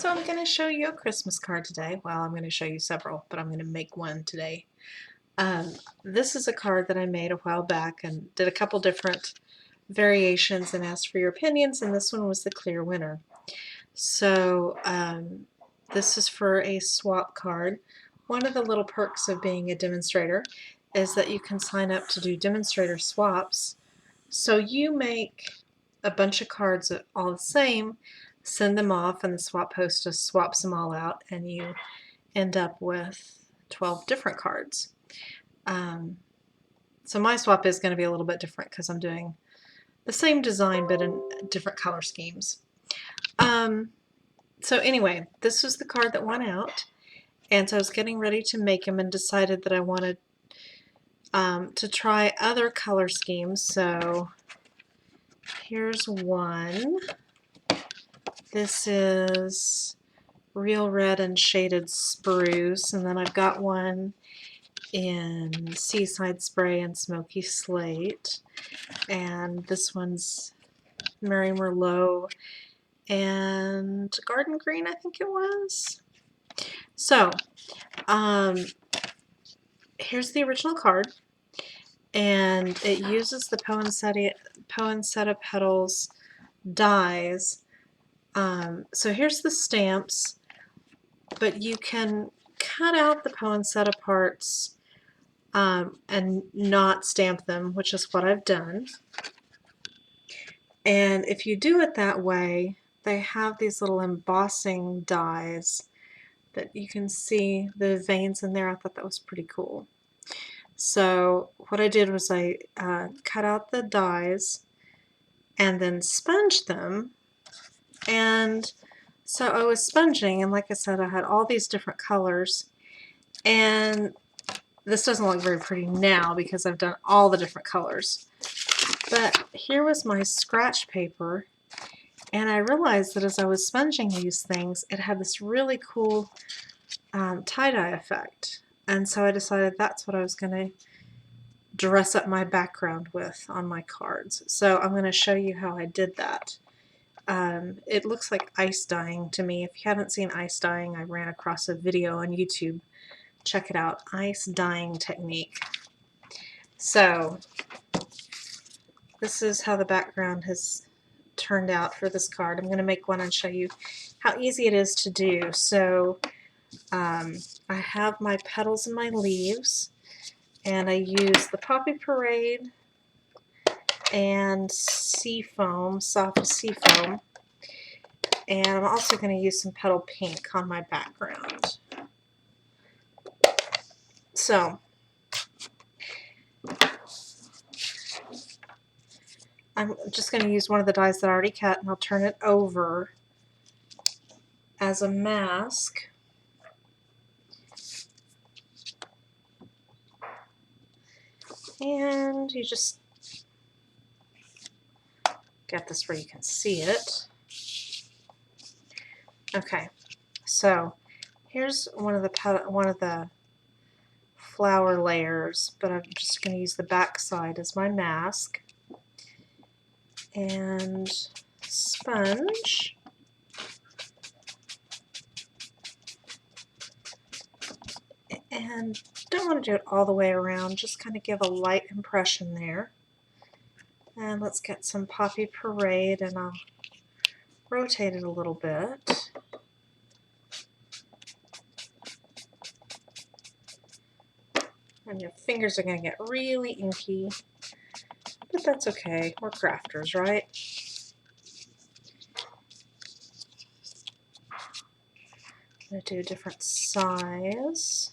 So I'm going to show you a Christmas card today. Well, I'm going to show you several, but I'm going to make one today. This is a card that I made a while back and did a couple different variations and asked for your opinions, and this one was the clear winner. So this is for a swap card. One of the little perks of being a demonstrator is that you can sign up to do demonstrator swaps. So you make a bunch of cards all the same, send them off, and the swap hostess swaps them all out, and you end up with 12 different cards. So my swap is going to be a little bit different because I'm doing the same design but in different color schemes. So anyway, this was the card that won out, and so I was getting ready to make them and decided that I wanted to try other color schemes. So here's one. This is real red and shaded spruce, and then I've got one in seaside spray and smoky slate, and this one's Mary Merlot and garden green, I think it was. So here's the original card, and it uses the Poinsettia Petals dies. So here's the stamps, but you can cut out the poinsettia parts and not stamp them, which is what I've done. And if you do it that way, they have these little embossing dies that you can see the veins in there. I thought that was pretty cool. So what I did was I cut out the dies and then sponged them. And so I was sponging, and like I said, I had all these different colors, and this doesn't look very pretty now because I've done all the different colors. But here was my scratch paper, and I realized that as I was sponging these things, it had this really cool tie-dye effect. And so I decided that's what I was going to dress up my background with on my cards. So I'm going to show you how I did that. It looks like ice dyeing to me. If you haven't seen ice dyeing, I ran across a video on YouTube. Check it out, ice dyeing technique. So this is how the background has turned out for this card. I'm going to make one and show you how easy it is to do. So I have my petals and my leaves, and I use the Poppy Parade and seafoam, soft seafoam, and I'm also going to use some petal pink on my background. So I'm just going to use one of the dies that I already cut, and I'll turn it over as a mask. And you just get this where you can see it. Okay, so here's one of the flower layers, but I'm just going to use the back side as my mask. And sponge. And don't want to do it all the way around, just kind of give a light impression there. And let's get some Poppy Parade, and I'll rotate it a little bit. And your fingers are going to get really inky, but that's okay. We're crafters, right? I'm going to do a different size.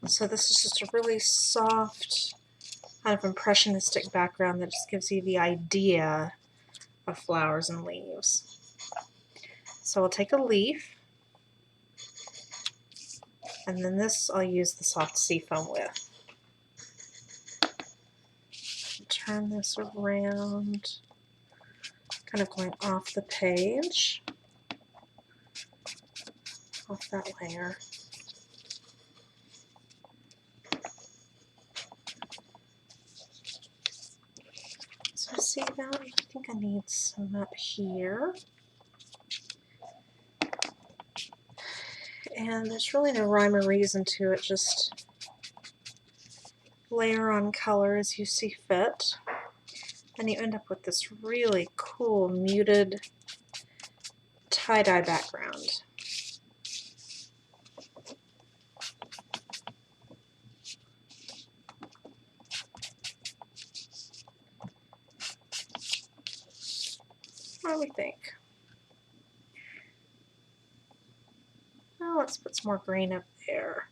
So this is just a really soft, kind of impressionistic background that just gives you the idea of flowers and leaves. So I'll take a leaf, and then this I'll use the soft seafoam with. Turn this around, kind of going off the page, off that layer. see that? I think I need some up here. And there's really no rhyme or reason to it, just layer on color as you see fit. And you end up with this really cool muted tie-dye background. What do we think? Oh, let's put some more green up there.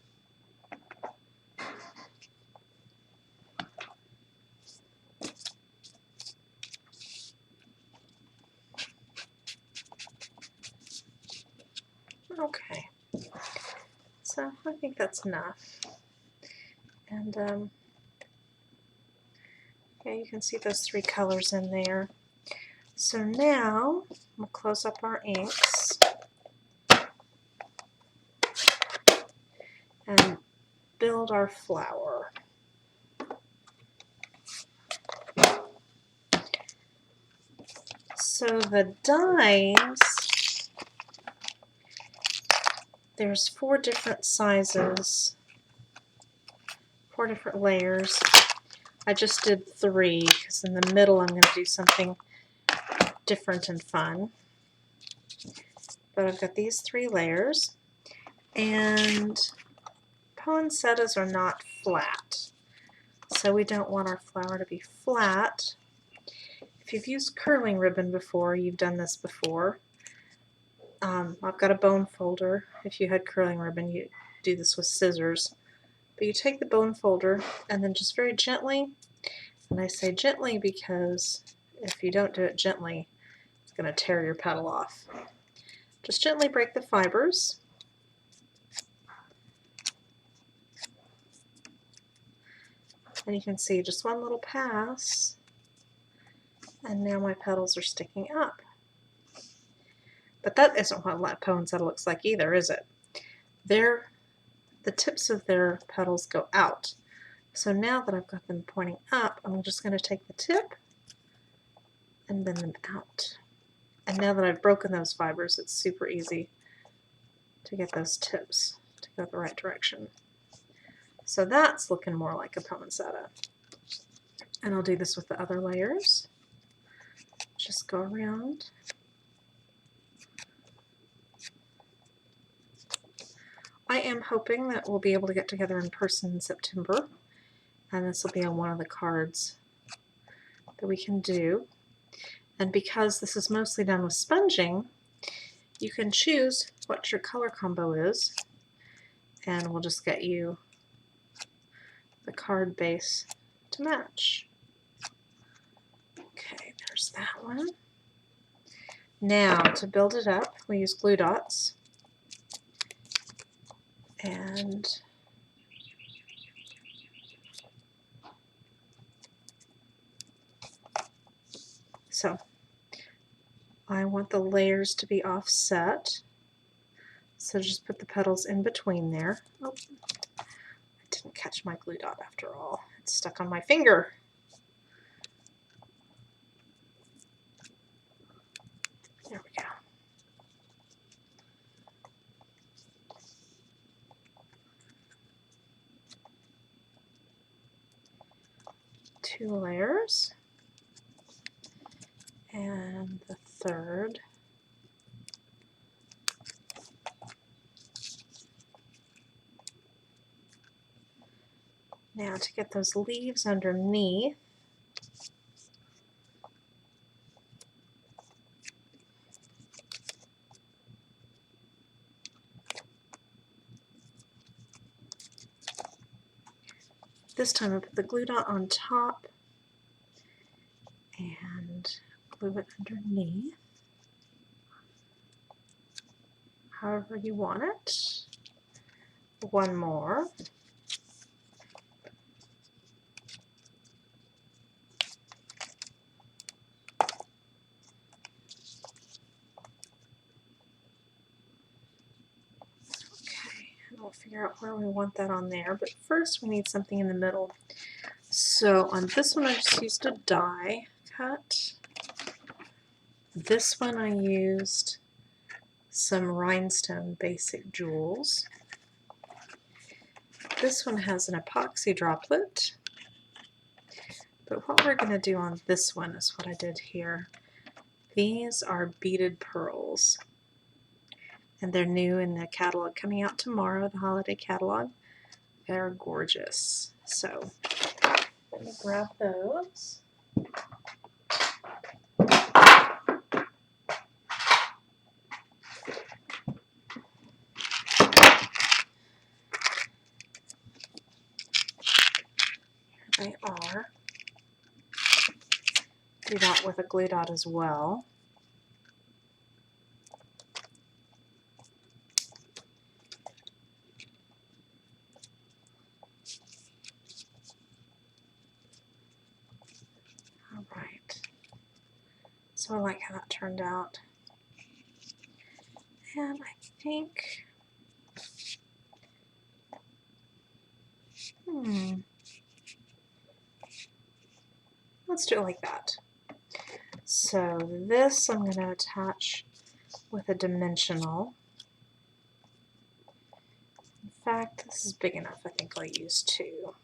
Okay, so I think that's enough. And yeah, you can see those three colors in there. So now we'll close up our inks and build our flower. So the dies, there's 4 different sizes, 4 different layers. I just did 3 because in the middle I'm going to do something different and fun. But I've got these 3 layers, and poinsettias are not flat, so we don't want our flower to be flat. If you've used curling ribbon before, you've done this before. I've got a bone folder. If you had curling ribbon, you do this with scissors. But you take the bone folder and then just very gently, and I say gently because if you don't do it gently, it's going to tear your petal off. Just gently break the fibers. And you can see just one little pass, and now my petals are sticking up. But that isn't what poinsettia looks like either, is it? The tips of their petals go out. So now that I've got them pointing up, I'm just going to take the tip and bend them out. And now that I've broken those fibers, it's super easy to get those tips to go the right direction. So that's looking more like a poinsettia. And I'll do this with the other layers. Just go around. I am hoping that we'll be able to get together in person in September, and this will be on one of the cards that we can do. And because this is mostly done with sponging, you can choose what your color combo is, and we'll just get you the card base to match. Okay, there's that one. Now to build it up, we use glue dots. And so I want the layers to be offset. So just put the petals in between there. Oh, I didn't catch my glue dot after all. It's stuck on my finger. There we go. Two layers, and the third. Now to get those leaves underneath, this time I put the glue dot on top and glue it underneath, however you want it. One more. We'll figure out where we want that on there, but first we need something in the middle. So on this one I just used a die, cut. This one I used some rhinestone basic jewels. This one has an epoxy droplet. But what we're going to do on this one is what I did here. These are beaded pearls. And they're new in the catalog coming out tomorrow, the holiday catalog. They're gorgeous. So let me grab those. Here they are. Do that with a glue dot as well. All right. So I like how that turned out. And I think, let's do it like that. So this I'm going to attach with a dimensional. In fact, this is big enough. I think I'll use two.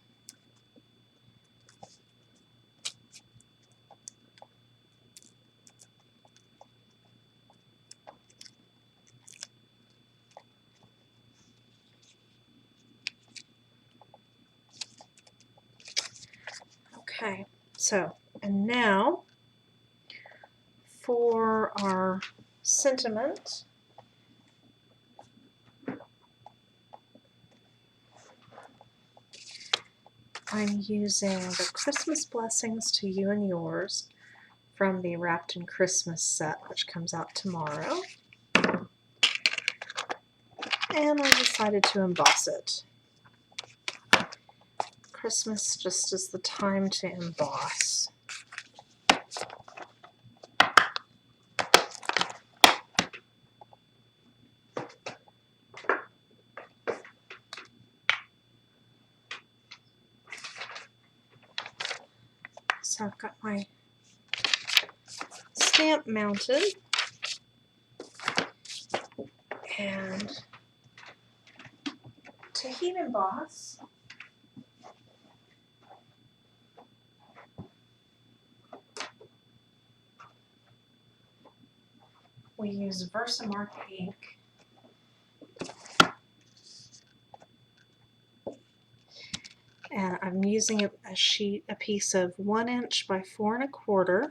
Okay, so, and now for our sentiment, I'm using the Christmas Blessings to You and Yours from the Wrapped in Christmas set, which comes out tomorrow. And I decided to emboss it. Christmas just is the time to emboss. So I've got my stamp mounted, and to heat emboss, we use Versamark ink. And I'm using a piece of 1 inch by 4 1/4.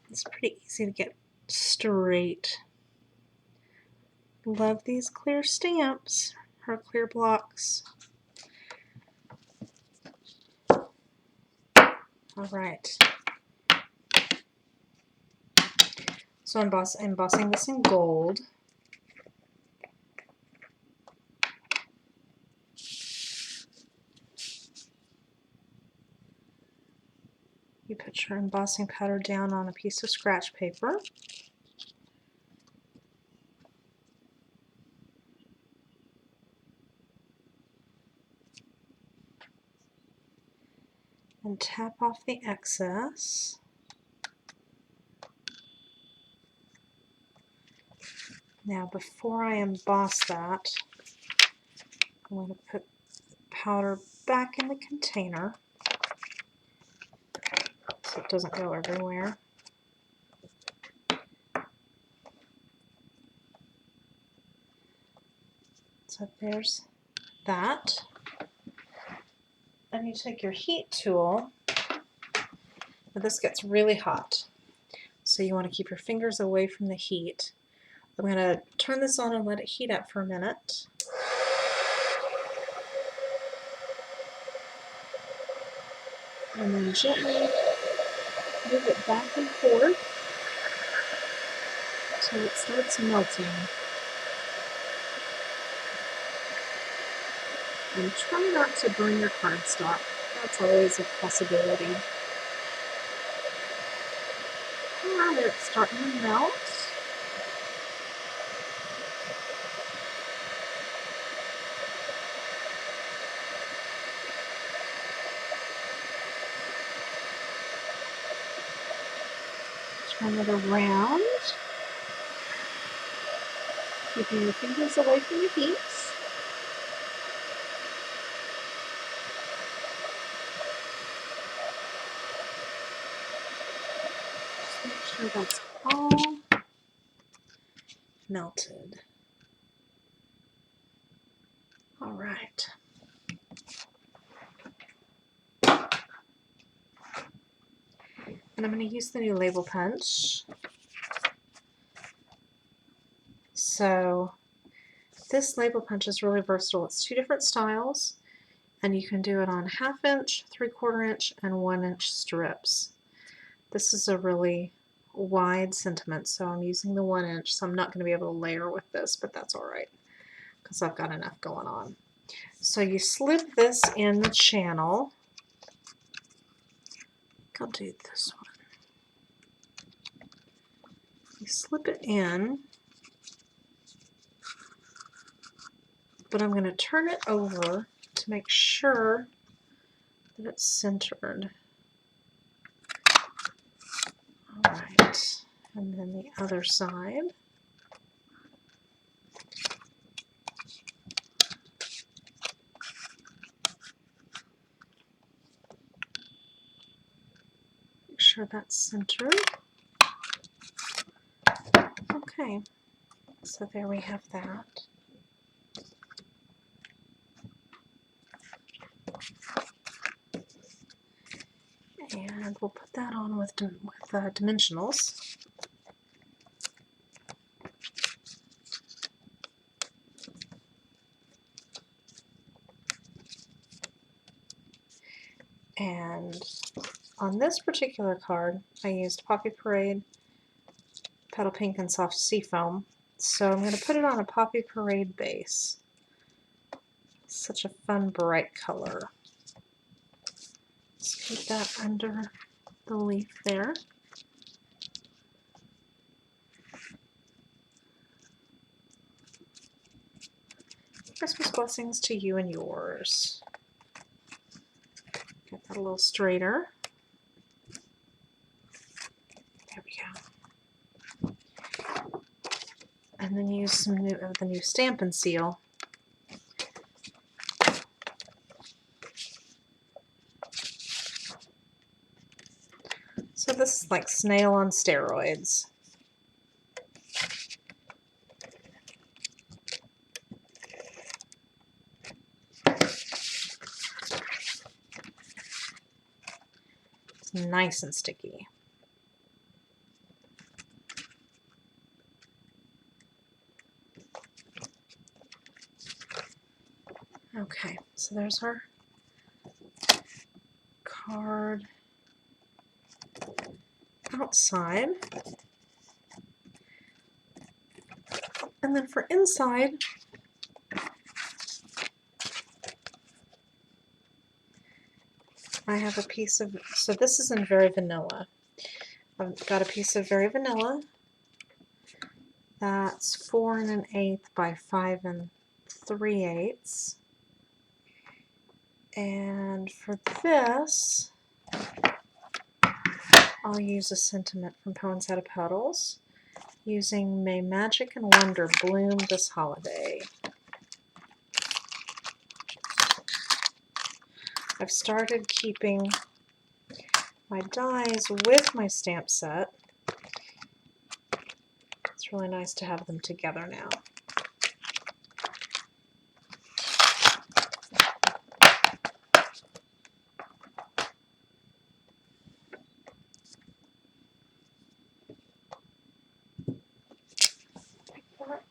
It's pretty easy to get straight. Love these clear stamps, or clear blocks. All right. So I'm embossing this in gold. You put your embossing powder down on a piece of scratch paper. And tap off the excess. Now before I emboss that, I'm going to put powder back in the container so it doesn't go everywhere. So there's that. Then you take your heat tool, but this gets really hot, so you want to keep your fingers away from the heat. I'm going to turn this on and let it heat up for a minute. And then gently move it back and forth until it starts melting. And try not to burn your cardstock. That's always a possibility. Now that it's starting to melt, turn it around, keeping your fingers away from your heaps. Just make sure that's all melted. All right. And I'm going to use the new label punch. So this label punch is really versatile. It's 2 different styles, and you can do it on 1/2 inch, 3/4 inch, and 1 inch strips. This is a really wide sentiment, so I'm using the 1 inch, so I'm not going to be able to layer with this, but that's all right because I've got enough going on. So you slip this in the channel. I'll do this one. You slip it in, but I'm going to turn it over to make sure that it's centered. All right, and then the other side. Make sure that's centered. Okay, so there we have that. And we'll put that on with dimensionals. And on this particular card, I used Poppy Parade, Petal Pink, and Soft Seafoam. So I'm going to put it on a Poppy Parade base. Such a fun, bright color. Let's keep that under the leaf there. Christmas blessings to you and yours. Get that a little straighter. There we go. And then use some of the new Stampin' Seal. So this is like snail on steroids. It's nice and sticky. Okay, so there's our card outside. And then for inside, I have a piece of, so this is in Very Vanilla. I've got a piece of Very Vanilla that's 4 1/8 by 5 3/8. And for this, I'll use a sentiment from Poinsettia Petals, using May Magic and Wonder bloom this holiday. I've started keeping my dies with my stamp set. It's really nice to have them together now.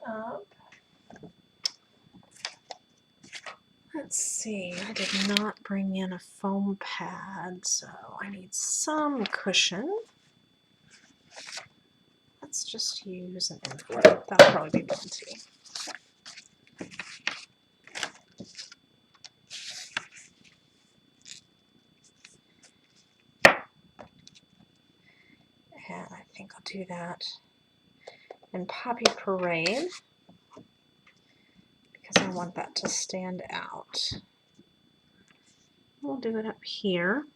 Up. Let's see, I did not bring in a foam pad, so I need some cushion. Let's just use an envelope. That'll probably be plenty. And I think I'll do that in Poppy Parade because I want that to stand out. We'll do it up here.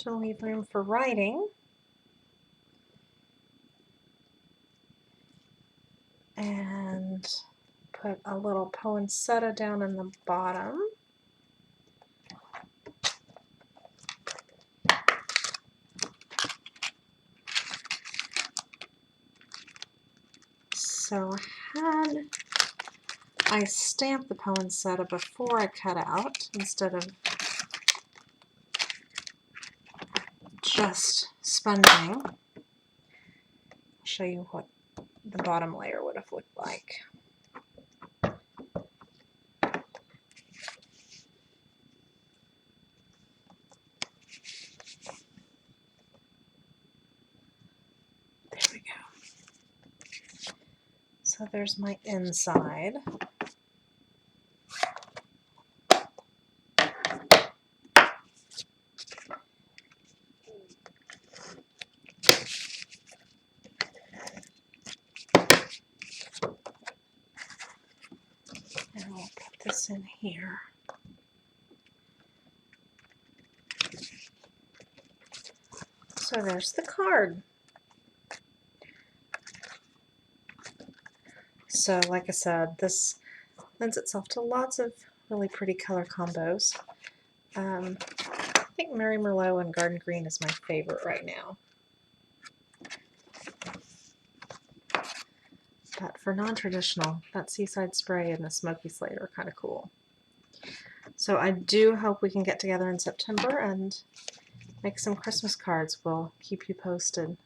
to leave room for writing. And put a little poinsettia down in the bottom. So had I stamped the poinsettia before I cut out, instead of just sponging, I'll show you what the bottom layer would have looked like. There we go. So there's my inside. And we'll put this in here. So there's the card. So like I said, this lends itself to lots of really pretty color combos. I think Mary Merlot and Garden Green is my favorite right now. But for non-traditional, that Seaside Spray and the Smoky Slate are kind of cool. So I do hope we can get together in September and make some Christmas cards. We'll keep you posted.